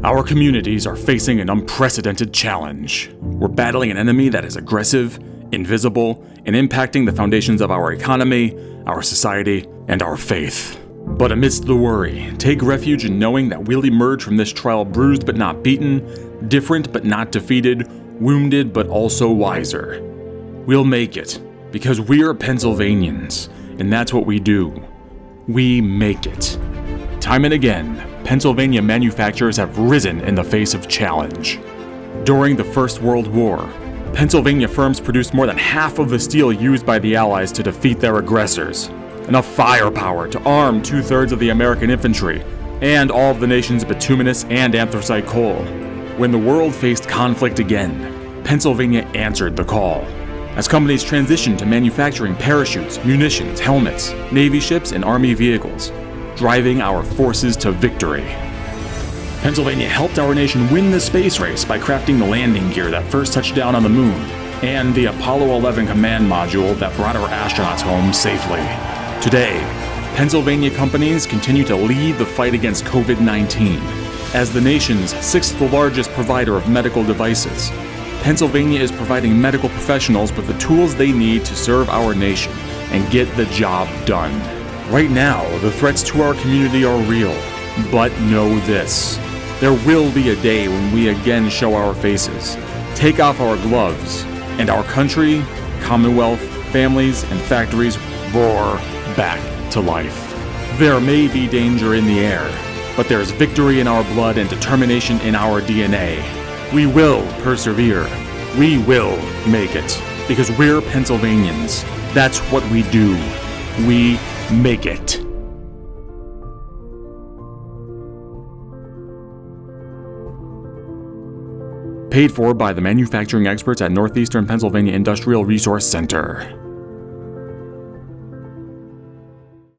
Our communities are facing an unprecedented challenge. We're battling an enemy that is aggressive, invisible, and impacting the foundations of our economy, our society, and our faith. But amidst the worry, take refuge in knowing that we'll emerge from this trial bruised but not beaten, different but not defeated, wounded but also wiser. We'll make it, because we're Pennsylvanians, and that's what we do. We make it. Time and again, Pennsylvania manufacturers have risen in the face of challenge. During the First World War, Pennsylvania firms produced more than half of the steel used by the Allies to defeat their aggressors, enough firepower to arm 2/3 of the American infantry and all of the nation's bituminous and anthracite coal. When the world faced conflict again, Pennsylvania answered the call. As companies transitioned to manufacturing parachutes, munitions, helmets, Navy ships, and Army vehicles, driving our forces to victory. Pennsylvania helped our nation win the space race by crafting the landing gear that first touched down on the moon, and the Apollo 11 command module that brought our astronauts home safely. Today, Pennsylvania companies continue to lead the fight against COVID-19. As the nation's sixth largest provider of medical devices, Pennsylvania is providing medical professionals with the tools they need to serve our nation and get the job done. Right now, the threats to our community are real, but know this. There will be a day when we again show our faces, take off our gloves, and our country, Commonwealth, families, and factories roar back to life. There may be danger in the air, but there's victory in our blood and determination in our DNA. We will persevere. We will make it, because we're Pennsylvanians. That's what we do. We make it. Paid for by the manufacturing experts at Northeastern Pennsylvania Industrial Resource Center.